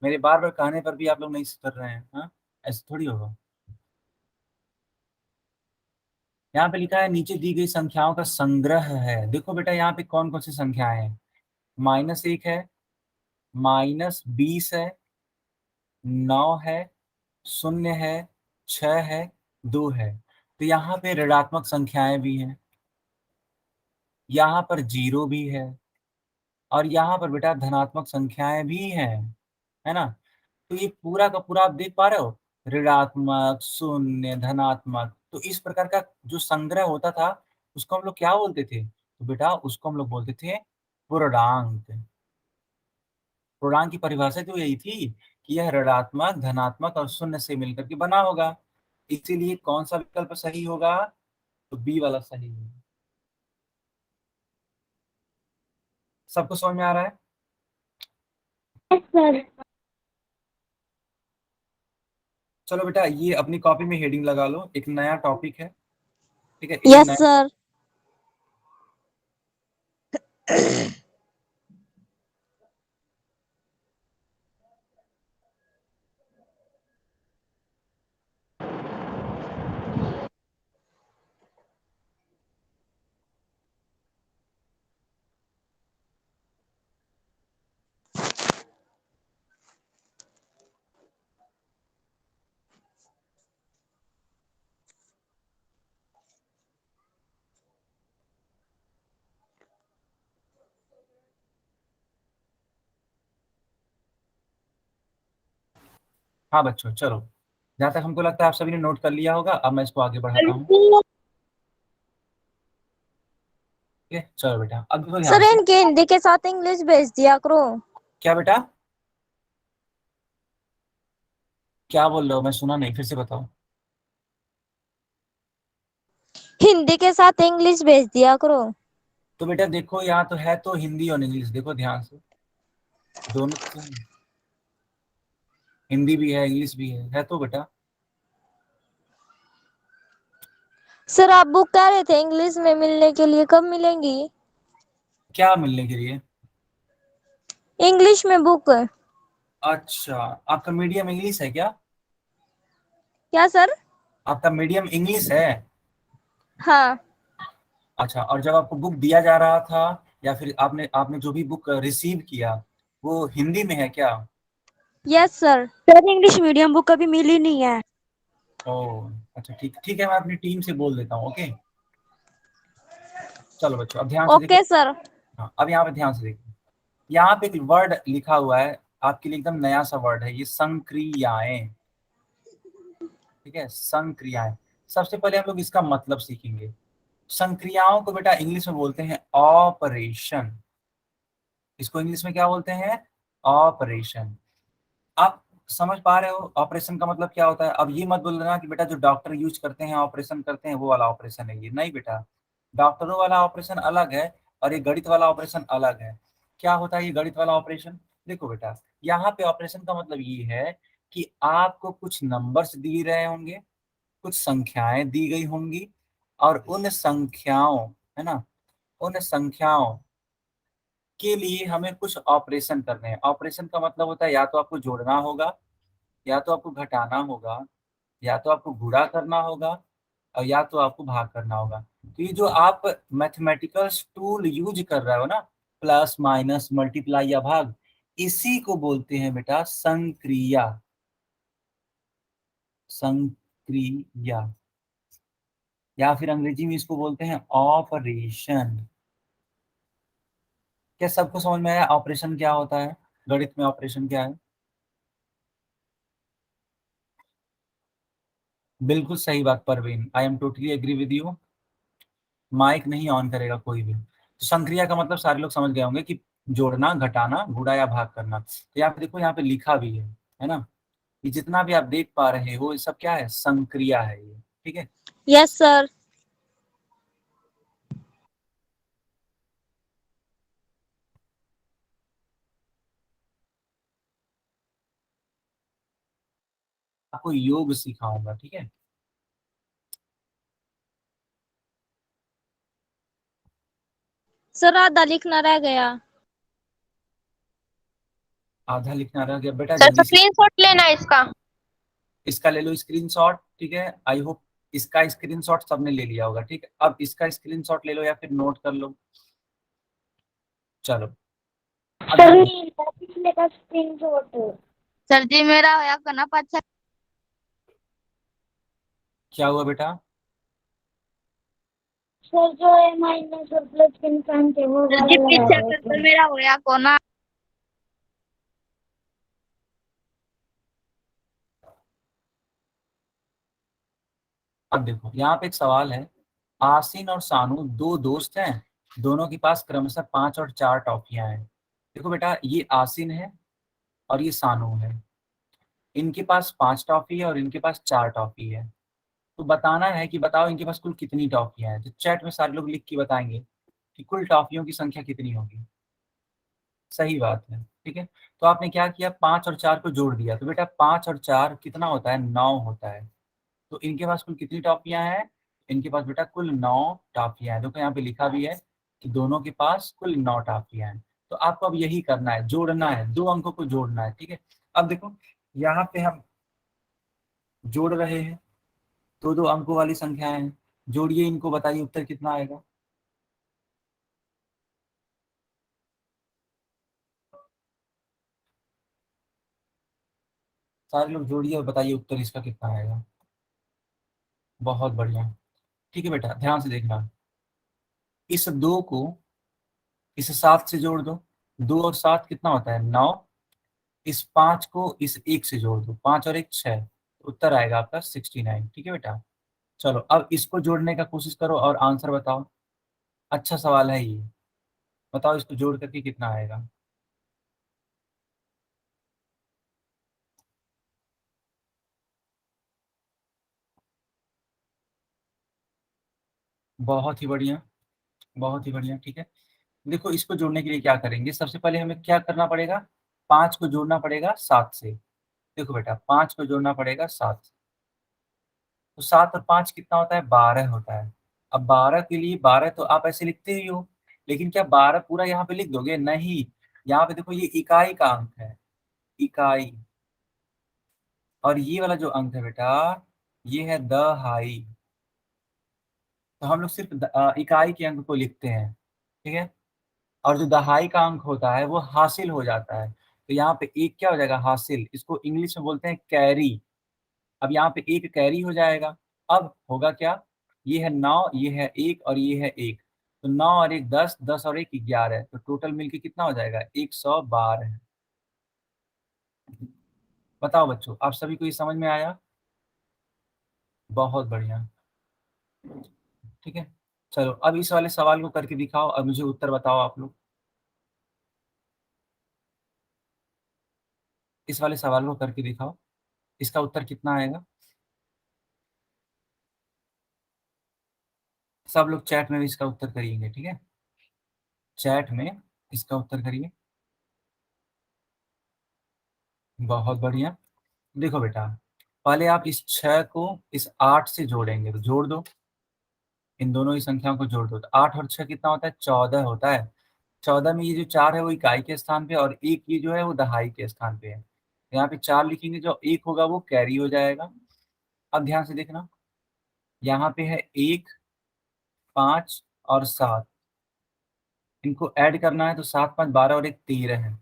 मेरे बार बार कहने पर भी आप लोग नहीं कर रहे हैं। हाँ, ऐसे थोड़ी होगा। यहाँ पे लिखा है नीचे दी गई संख्याओं का संग्रह है। देखो बेटा, यहाँ पे कौन कौन सी संख्याएं हैं। -1 है, -20 है, 9 है, 0 है, 6 है, 2 है। तो यहाँ पे ऋणात्मक संख्याएं भी हैं, यहाँ पर जीरो भी है, और यहाँ पर बेटा धनात्मक संख्याएं भी हैं, है ना। तो ये पूरा का पूरा आप देख पा रहे हो, ऋणात्मक, शून्य, धनात्मक। तो इस प्रकार का जो संग्रह होता था, उसको हम लोग क्या बोलते थे? तो बेटा उसको हम लोग बोलते थे पूर्णांक। पूर्णांक की परिभाषा तो यही थी कि यह ऋणात्मक, धनात्मक और शून्य से मिलकर के बना होगा। इसीलिए कौन सा विकल्प सही होगा? तो बी वाला सही होगा। सबको समझ में आ रहा है? Yes sir. चलो बेटा, ये अपनी कॉपी में हेडिंग लगा लो, एक नया टॉपिक है। ठीक है, ये यस नया। सर। हाँ बच्चों, चलो जहाँ तक हमको लगता है आप सभी ने नोट कर लिया होगा। अब मैं इसको आगे बढ़ाता हूँ। ठीक है, चलो बेटा अब देखो ध्यान सर से। इनके हिंदी के साथ इंग्लिश भेज दिया करो। क्या बेटा, क्या बोल रहे हो? मैं सुना नहीं, फिर से बताओ। हिंदी के साथ इंग्लिश भेज दिया करो। तो बेटा देखो, यहाँ तो है तो हिंदी और इंग्लिश, देखो ध्यान से, दोनों तो है। हिंदी भी है, इंग्लिश भी है तो बेटा। सर आप बुक कह रहे थे इंग्लिश में मिलने के लिए, कब मिलेंगी? क्या मिलने के लिए? इंग्लिश में बुक। अच्छा, आपका मीडियम इंग्लिश है क्या? क्या सर? आपका मीडियम इंग्लिश है? हाँ। अच्छा, और जब आपको बुक दिया जा रहा था, या फिर आपने आपने जो भी बुक रिसीव किया, वो हिंदी में है क्या? Yes sir. Sir English medium book कभी मिली नहीं है। ओह, अच्छा ठीक ठीक है, मैं अपनी टीम से बोल देता हूँ। ओके, चलो बच्चों अब ध्यान से देखो। Okay sir. हाँ, अब यहाँ पे ध्यान से देखो। यहाँ पे एक वर्ड लिखा हुआ है आपके लिए, एकदम नया सा वर्ड है ये, संक्रियाएं। ठीक है, संक्रियाएं। सबसे पहले हम लोग इसका मतलब सीखेंगे। संक्रियाओं को बेटा इंग्लिश में बोलते हैं ऑपरेशन। इसको इंग्लिश में क्या बोलते हैं? ऑपरेशन। आप समझ पा रहे हो ऑपरेशन का मतलब क्या होता है? अब ये मत बोल देना कि बेटा जो डॉक्टर यूज करते हैं ऑपरेशन करते हैं वो वाला ऑपरेशन है ये, नहीं बेटा। डॉक्टरों वाला ऑपरेशन अलग है और ये गणित वाला ऑपरेशन अलग है। क्या होता है ये गणित वाला ऑपरेशन? देखो बेटा, यहाँ पे ऑपरेशन का मतलब ये है कि आपको कुछ नंबर्स दिए रहे होंगे, कुछ संख्याएं दी गई होंगी, और उन संख्याओं, है ना, उन संख्याओं के लिए हमें कुछ ऑपरेशन करने हैं। ऑपरेशन का मतलब होता है या तो आपको जोड़ना होगा, या तो आपको घटाना होगा, या तो आपको गुणा करना होगा, और या तो आपको भाग करना होगा। तो ये जो आप मैथमेटिकल टूल यूज कर रहे हो ना, प्लस माइनस मल्टीप्लाई या भाग, इसी को बोलते हैं बेटा संक्रिया। संक्रिया, या फिर अंग्रेजी में इसको बोलते हैं ऑपरेशन। क्या सबको समझ में आया ऑपरेशन क्या होता है? गणित में ऑपरेशन क्या है? बिल्कुल सही बात Parveen, I am totally agree with you. Mike नहीं ऑन करेगा कोई भी। तो संक्रिया का मतलब सारे लोग समझ गए होंगे कि जोड़ना, घटाना, गुणा या भाग करना। तो यहाँ पे देखो, यहाँ पे लिखा भी है ना, ये जितना भी आप देख पा रहे हो ये सब क्या है? संक्रिया है ये, ठीक है। Yes sir. आपको योग सिखाऊंगा, ठीक है। सर आधा लिखना रह गया। आधा लिखना रह गया बेटा, सर जल्दी से स्क्रीनशॉट लेना है इसका। इसका ले लो स्क्रीनशॉट, ठीक है। आई होप इसका स्क्रीनशॉट सबने ले लिया होगा, ठीक है। अब इसका स्क्रीनशॉट ले लो या फिर नोट कर लो। चलो अब सर देखो, पिछले का स्क्रीनशॉट। सर जी मेरा होया करना पाछा। क्या हुआ बेटा? सर जो है माइनस और प्लस के निशान थे वो वाला जी पीछे लगाया कर है। तो मेरा होया कोना। अब देखो यहाँ पे एक सवाल है। आसिन और सानू दो दोस्त हैं, दोनों के पास क्रमशः 5 और 4 टॉफियां हैं। देखो बेटा, ये आसिन है और ये सानू है। इनके पास 5 टॉफी है और इनके पास 4 टॉफी है। तो बताना है कि बताओ इनके पास कुल कितनी टॉफियां हैं। तो चैट में सारे लोग लिख के बताएंगे कि कुल टॉफियों की संख्या कितनी होगी। सही बात है, ठीक है। तो आपने क्या किया, 5 और 4 को जोड़ दिया। तो बेटा 5 और 4 कितना होता है? 9 होता है। तो इनके पास कुल कितनी टॉफियां हैं? इनके पास बेटा कुल 9 टॉफियां हैं। देखो यहाँ पे लिखा भी है कि दोनों के पास कुल 9 टॉफियां हैं। तो आपको अब यही करना है, जोड़ना है, दो अंकों को जोड़ना है, ठीक है। अब देखो यहाँ पे हम जोड़ रहे हैं, दो दो अंकों वाली संख्याएं हैं। जोड़िए इनको, बताइए उत्तर कितना आएगा। सारे लोग जोड़िए और बताइए उत्तर इसका कितना आएगा। बहुत बढ़िया, ठीक है बेटा, ध्यान से देखना। इस 2 को इस 7 से जोड़ दो, 2 और 7 कितना होता है? 9। इस 5 को इस 1 से जोड़ दो, 5 और 1 6, उत्तर आएगा आपका 69, ठीक है बेटा। चलो अब इसको जोड़ने का कोशिश करो और आंसर बताओ। अच्छा सवाल है ये, बताओ इसको जोड़ करके कितना आएगा। बहुत ही बढ़िया, बहुत ही बढ़िया, ठीक है। देखो इसको जोड़ने के लिए क्या करेंगे, सबसे पहले हमें क्या करना पड़ेगा? 5 को जोड़ना पड़ेगा 7 से। देखो बेटा 5 को जोड़ना पड़ेगा 7 से। तो 7 और 5 कितना होता है? 12 होता है। अब 12 के लिए, 12 तो आप ऐसे लिखते ही हो, लेकिन क्या 12 पूरा यहाँ पे लिख दोगे? नहीं। यहाँ पे देखो ये इकाई का अंक है, इकाई। और ये वाला जो अंक है बेटा, ये है दहाई। तो हम लोग सिर्फ इकाई के अंक को लिखते हैं, ठीक है। और जो दहाई का अंक होता है वो हासिल हो जाता है। तो यहाँ पे एक क्या हो जाएगा? हासिल। इसको इंग्लिश में बोलते हैं कैरी। अब यहाँ पे एक कैरी हो जाएगा। अब होगा क्या? ये है 9, ये है 1 और ये है 1। तो 9 और 1 10, 10 और 1 11। तो टोटल मिलके कितना हो जाएगा? 112। बताओ बच्चों, आप सभी को ये समझ में आया? बहुत बढ़िया, ठीक है। चलो अब इस वाले सवाल को करके दिखाओ और मुझे उत्तर बताओ आप लोग। इस वाले सवाल को करके दिखाओ, इसका उत्तर कितना आएगा। सब लोग चैट में भी इसका उत्तर करिएंगे, ठीक है, चैट में इसका उत्तर करिए। बहुत बढ़िया। देखो बेटा, पहले आप इस 6 को इस 8 से जोड़ेंगे, तो जोड़ दो, इन दोनों ही संख्याओं को जोड़ दो, तो 8 और 6 कितना होता है, 14 होता है। 14 में ये जो 4 है वो इकाई के स्थान पे, और एक ये जो है वो दहाई के स्थान पे है। यहाँ पे 4 लिखेंगे, जो 1 होगा वो कैरी हो जाएगा। अब ध्यान से देखना, यहाँ पे है 1, 5 और 7, इनको ऐड करना है, तो 7, 5, 12 और 1 13 है।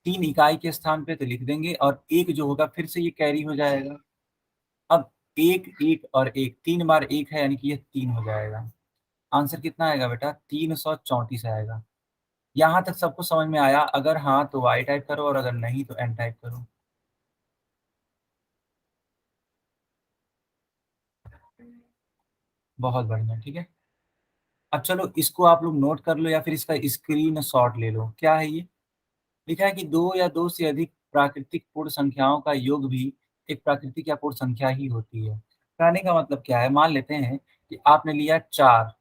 3 इकाई के स्थान पे तो लिख देंगे, और 1 जो होगा फिर से ये कैरी हो जाएगा। अब 1, 1 और 1, 3 बार 1 है, यानी कि ये 3 हो जाएगा। आंसर कितना आएगा बेटा, 334 आएगा। यहाँ तक सबको समझ में आया? अगर हाँ तो वाई टाइप करो, और अगर नहीं तो एन टाइप करो। बहुत बढ़िया, ठीक है। अब चलो इसको आप लोग नोट कर लो, या फिर इसका स्क्रीन शॉट ले लो। क्या है ये? लिखा है कि दो या दो से अधिक प्राकृतिक पूर्ण संख्याओं का योग भी एक प्राकृतिक या पूर्ण संख्या ही होती है। कहने का मतलब क्या है, मान लेते हैं कि आपने लिया 4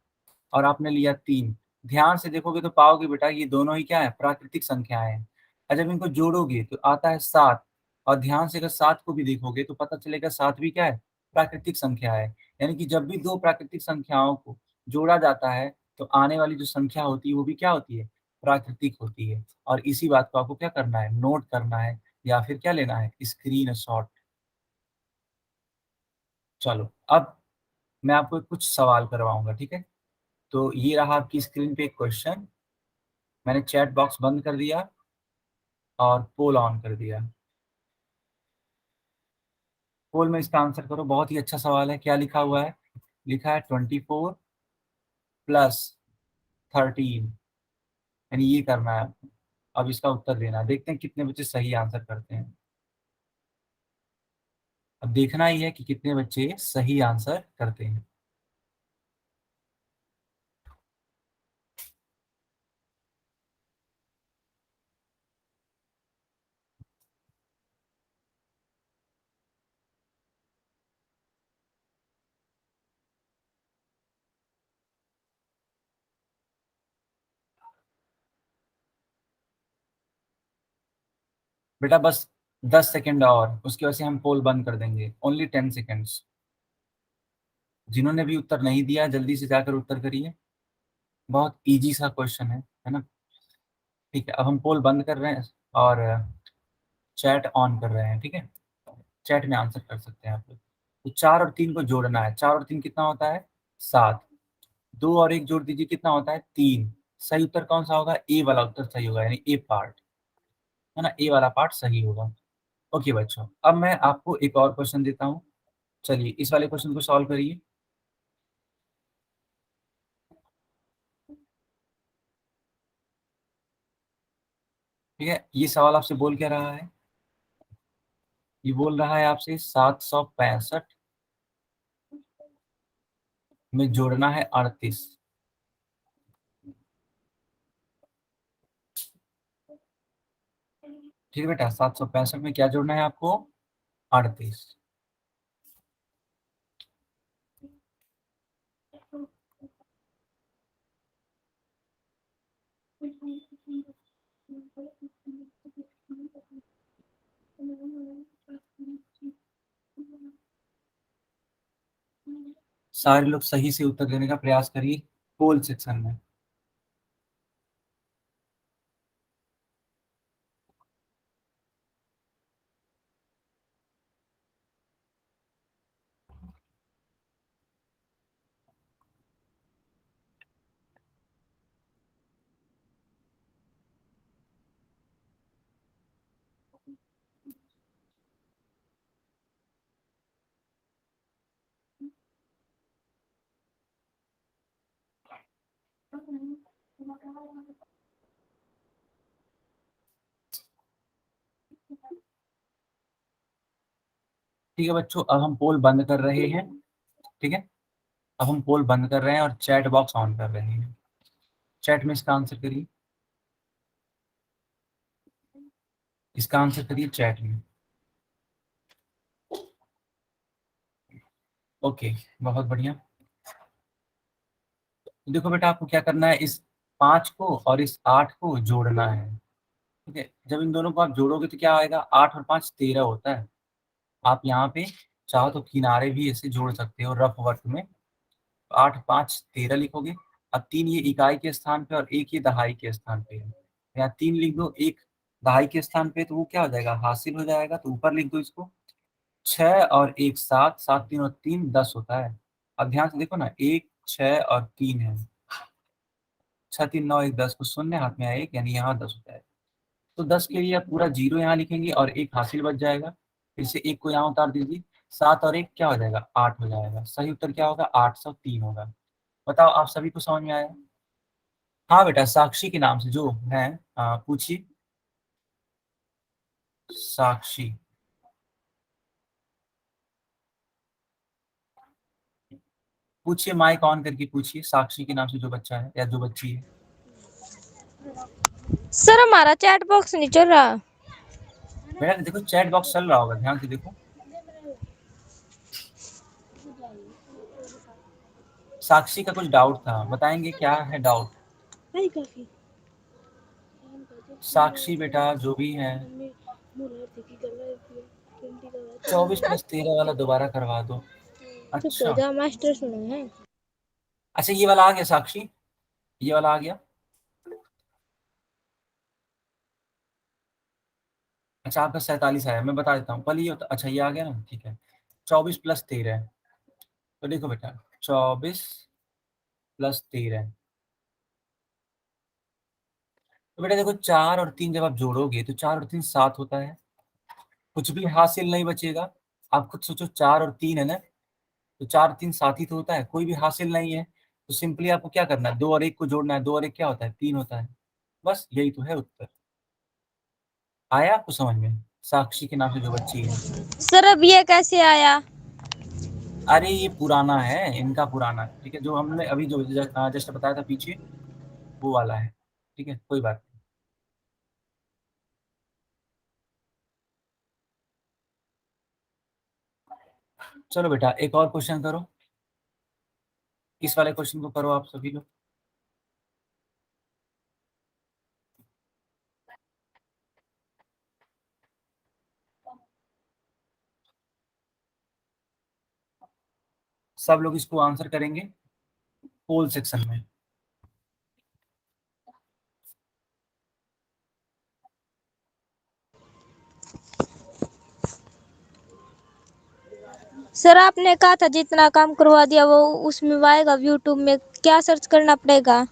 और आपने लिया 3। ध्यान से देखोगे तो पाओगे बेटा ये दोनों ही क्या है, प्राकृतिक संख्याएं हैं। और जब इनको जोड़ोगे तो आता है 7, और ध्यान से अगर 7 को भी देखोगे तो पता चलेगा 7 भी क्या है, प्राकृतिक संख्या है। यानी कि जब भी दो प्राकृतिक संख्याओं को जोड़ा जाता है तो आने वाली जो संख्या होती है वो भी क्या होती है, प्राकृतिक होती है। और इसी बात को आपको क्या करना है, नोट करना है, या फिर क्या लेना है, स्क्रीन शॉट। चलो अब मैं आपको कुछ सवाल करवाऊंगा, ठीक है। तो ये रहा आपकी स्क्रीन पे एक क्वेश्चन, मैंने चैट बॉक्स बंद कर दिया और पोल ऑन कर दिया। पोल में इसका आंसर करो। बहुत ही अच्छा सवाल है। क्या लिखा हुआ है? लिखा है 24 प्लस 13, यानी ये करना है आपको। अब इसका उत्तर देना है। देखते हैं कितने बच्चे सही आंसर करते हैं। अब देखना ही है कि कितने बच्चे सही आंसर करते हैं। बेटा बस 10 सेकेंड और, उसकी वजह से हम पोल बंद कर देंगे। Only 10 seconds. जिन्होंने भी उत्तर नहीं दिया जल्दी से जाकर उत्तर करिए। बहुत इजी सा क्वेश्चन है ना। ठीक है, अब हम पोल बंद कर रहे हैं और चैट ऑन कर रहे हैं, ठीक है। चैट में आंसर कर सकते हैं आप लोग। तो 4 और 3 को जोड़ना है। 4 और 3 कितना होता है, 7। 2 और 1 जोड़ दीजिए, कितना होता है, 3। सही उत्तर कौन सा होगा, ए वाला उत्तर सही होगा, यानी ए पार्ट, है ना, ए वाला पार्ट सही होगा। ओके बच्चों, अब मैं आपको एक और क्वेश्चन देता हूँ। चलिए इस वाले क्वेश्चन को सॉल्व करिए। ठीक है, ये सवाल आपसे बोल क्या रहा है, ये बोल रहा है आपसे 765 में जोड़ना है 38। ठीक है बेटा, 765 में क्या जोड़ना है आपको, 38। सारे लोग सही से उत्तर देने का प्रयास करिए पोल सेक्शन में। ठीक है बच्चों, अब हम पोल बंद कर रहे हैं। ठीक है, अब हम पोल बंद कर रहे हैं और चैट बॉक्स ऑन कर रहे हैं। चैट में इसका आंसर करिए। इसका आंसर करिए चैट में। ओके, बहुत बढ़िया। देखो बेटा, आपको क्या करना है, इस 5 को और इस 8 को जोड़ना है। ठीक है, जब इन दोनों को आप जोड़ोगे तो क्या आएगा, 8 और 5 13 होता है। आप यहाँ पे चाहो तो किनारे भी ऐसे जोड़ सकते हो रफ वर्क में। 8 5 13 लिखोगे। अब 3 ये इकाई के स्थान पे और 1 ये दहाई के स्थान पे है। यहाँ 3 लिख दो, 1 दहाई के स्थान पे, तो वो क्या हो जाएगा, हासिल हो जाएगा, तो ऊपर लिख दो इसको। 6 और 1 7, 7 3 और 3 10 होता है। अब ध्यान से देखो ना, 1 6 और 3 है, 6 3 9 1 10 को शून्य हाथ में आया 1, यानी यहाँ 10 होता है। तो 10 के लिए आप पूरा 0 यहाँ लिखेंगे और 1 हासिल बच जाएगा। फिर से 1 को यहाँ उतार दीजिए। 7 और 1 क्या हो जाएगा, 8 हो जाएगा। सही उत्तर क्या होगा, 803 होगा। बताओ, आप सभी को समझ में आया? हाँ बेटा, साक्षी के नाम से जो है, पूछिए। साक्षी, पूछिए, माइक ऑन करके पूछिए, साक्षी के नाम से जो बच्चा है या जो बच्ची है। सर हमारा चैट बॉक्स नहीं चल रहा। बेटा देखो, चैट बॉक्स चल रहा होगा, ध्यान से देखो। साक्षी का कुछ डाउट था, बताएंगे क्या है डाउट? साक्षी बेटा जो भी है, 24+13 वाला दोबारा करवा दो। अच्छा मास्टर सुना है। अच्छा, ये वाला आ गया साक्षी, ये वाला आ गया। अच्छा, आपका 47 आया, मैं बता देता हूँ, कल ये होता। अच्छा, ये आ गया ना, ठीक है। 24+13, तो देखो बेटा, 24+13, तो बेटा देखो, 4 और 3 जब आप जोड़ोगे तो 4 और 3 7 होता है। कुछ भी हासिल नहीं बचेगा। आप खुद सोचो, 4 और 3 है ना, तो 4 3 7 ही तो होता है, कोई भी हासिल नहीं है। तो सिंपली आपको क्या करना है, 2 और 1 को जोड़ना है। 2 और 1 क्या होता है, 3 होता है। बस यही तो है उत्तर। आया आपको समझ में? साक्षी के नाम से जो बच्ची है। सर अब ये कैसे आया? अरे ये पुराना है, इनका पुराना है, ठीक है। जो हमने अभी जो जस्ट बताया था पीछे, वो वाला है। ठीक है, कोई बात नहीं। चलो बेटा, एक और क्वेश्चन करो। इस वाले क्वेश्चन को करो आप सभी लोग। सब लोग इसको आंसर करेंगे पोल सेक्शन में। सर आपने कहा था जितना काम करवा दिया वो उसमें आएगा यूट्यूब में, क्या सर्च करना पड़ेगा?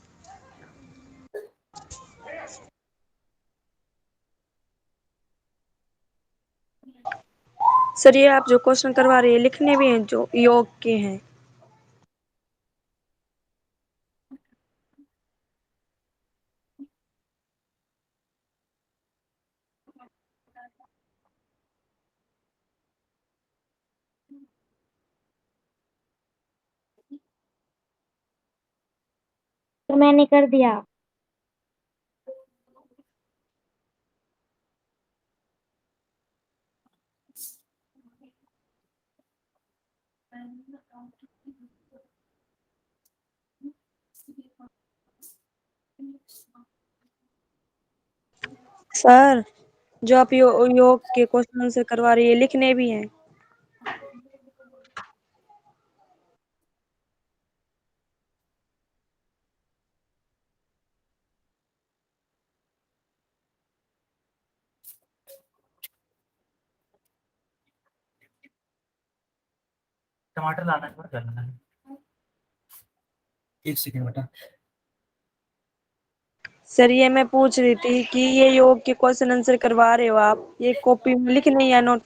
सर ये आप जो क्वेश्चन करवा रहे हैं लिखने भी हैं जो योग के हैं। तो मैंने कर दिया। सर जो आप योग के क्वेश्चन आंसर करवा रही है लिखने भी हैं। टमाटर लाना है, कर लेना है। एक सेकंड बेटा। सर ये मैं पूछ रही थी कि ये योग के क्वेश्चन आंसर करवा रहे हो आप, ये कॉपी में लिखने या नोट?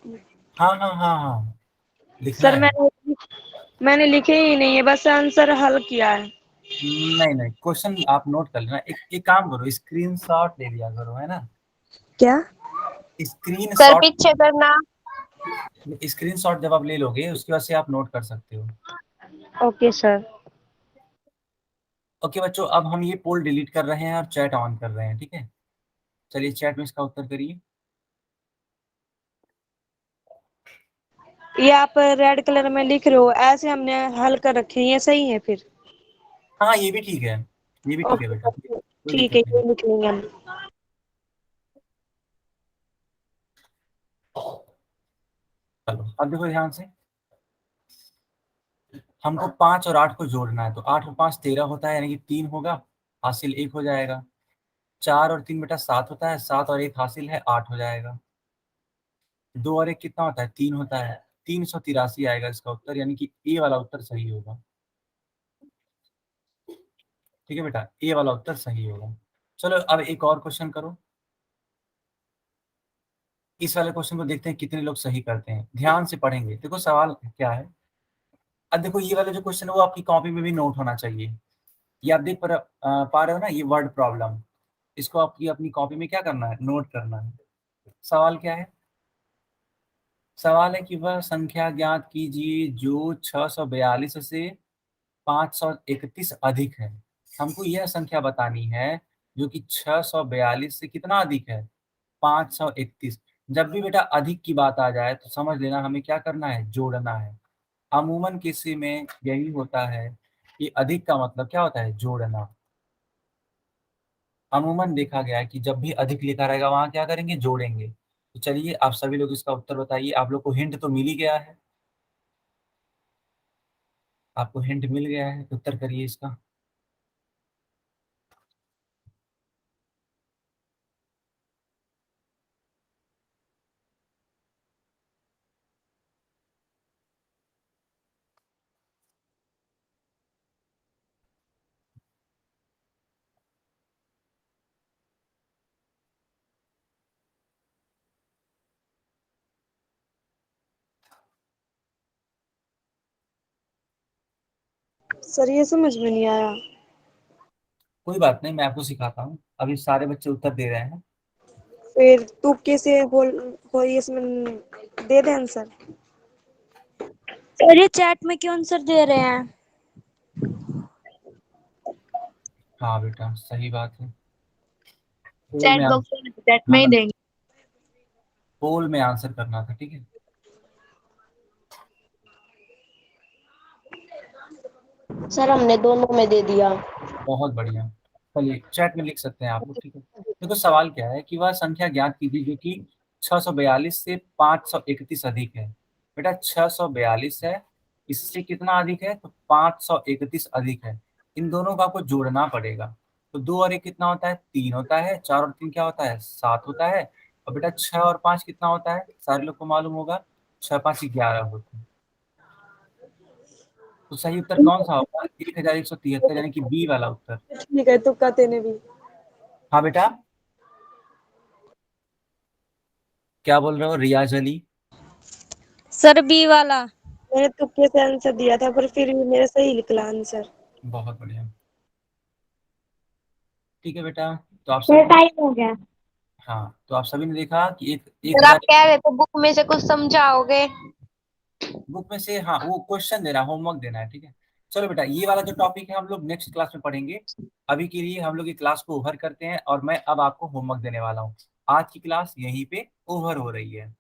हाँ हाँ हाँ हाँ, लिखना सर है। मैंने लिखे ही नहीं है, बस आंसर हल किया है। नहीं नहीं, क्वेश्चन आप नोट कर लेना। एक काम करो, स्क्रीनशॉट ले लिया करो, है ना। क्या? सर स्क्रीनशॉट, पीछे करना। स्क्रीनशॉट जब आप ले लोगे उसकी वजह से आप नोट कर सकते हो। Okay sir. ओके बच्चों, अब हम ये पोल डिलीट कर रहे हैं और चैट ऑन कर रहे हैं, ठीक है। चलिए चैट में इसका उत्तर करिए। ये आप रेड कलर में लिख रहे हो, ऐसे हमने हल कर रखे हैं, ये सही है फिर? हाँ ये भी ठीक है, ये भी ठीक है बेटा, ओके, कोई ठीक है, दिक्कत नहीं। ये लिख लेंगे हम। चलो अब देखो ध्यान से, हमको 5 और 8 को जोड़ना है, तो 8 और 5 13 होता है, यानी कि 3 होगा, हासिल 1 हो जाएगा। 4 और 3 बेटा 7 होता है, 7 और 1 हासिल है 8 हो जाएगा। 2 और 1 कितना होता है? 3 होता है, 383 आएगा इसका उत्तर, यानी कि ए वाला उत्तर सही होगा। ठीक है बेटा, ए वाला उत्तर सही होगा। चलो अब एक और क्वेश्चन करो, इस वाले क्वेश्चन को देखते हैं कितने लोग सही करते हैं, ध्यान से पढ़ेंगे। देखो सवाल क्या है, अब देखो ये वाला जो क्वेश्चन है वो आपकी कॉपी में भी नोट होना चाहिए। ये आप देख पा रहे हो ना, ये वर्ड प्रॉब्लम, इसको आपकी अपनी कॉपी में क्या करना है? नोट करना है। सवाल क्या है? सवाल है कि वह संख्या ज्ञात कीजिए जो 642 से 531 अधिक है। हमको यह संख्या बतानी है जो कि 642 से कितना अधिक है? 531। जब भी बेटा अधिक की बात आ जाए तो समझ लेना हमें क्या करना है? जोड़ना है। अमूमन किसी में यही होता है कि अधिक का मतलब क्या होता है? जोड़ना। अमूमन देखा गया है कि जब भी अधिक लिखा रहेगा वहां क्या करेंगे? जोड़ेंगे। तो चलिए आप सभी लोग इसका उत्तर बताइए। आप लोग को हिंट तो मिल ही गया है, आपको हिंट मिल गया है, तो उत्तर करिए इसका। सर ये समझ में नहीं आया। कोई बात नहीं, मैं आपको सिखाता हूँ, अभी सारे बच्चे उत्तर दे रहे हैं। फिर तू कैसे बोल हो, इसमें दे दे आंसर। सर ये चैट में क्यों आंसर दे रहे हैं? हाँ बेटा सही बात है, पोल चैट में बॉक्स में चैट में ही हाँ, देंगे। पोल में आंसर करना था, ठीक है। सर हमने दोनों में दे दिया। बहुत बढ़िया, चलिए चैट में लिख सकते हैं आप लोग, ठीक है। देखो सवाल क्या है कि वह संख्या ज्ञात कीजिए जो कि 642 से 531 अधिक है। बेटा 642 है, इससे कितना अधिक है? तो 531 अधिक है। इन दोनों का आपको जोड़ना पड़ेगा। तो 2 और 1 कितना होता है? 3 होता है। 4 और 3 क्या होता है? 7 होता है। और बेटा 6 और 5 कितना होता है? सारे लोग को मालूम होगा, 6 5 11 होता है। तो सही उत्तर कौन सा होगा? 1173, यानी कि बी वाला उत्तर। ठीक है, तुक्का तेने भी। हाँ बेटा, क्या बोल रहे हो रियाज अली? सर बी वाला। मैंने तुक्के से आंसर दिया था, पर फिर भी मेरा सही निकला आंसर। बहुत बढ़िया, ठीक है बेटा। तो आप सर सभी ने, टाइम हो गया। हाँ तो आप सभी ने देखा कि एक सर आप हजार कह रहे थे बुक में से कुछ समझाओगे? बुक में से, हाँ वो क्वेश्चन देना, होमवर्क देना है, ठीक है। चलो बेटा ये वाला जो टॉपिक है हम लोग नेक्स्ट क्लास में पढ़ेंगे। अभी के लिए हम लोग ये क्लास को ओवर करते हैं और मैं अब आपको होमवर्क देने वाला हूँ। आज की क्लास यहीं पे ओवर हो रही है।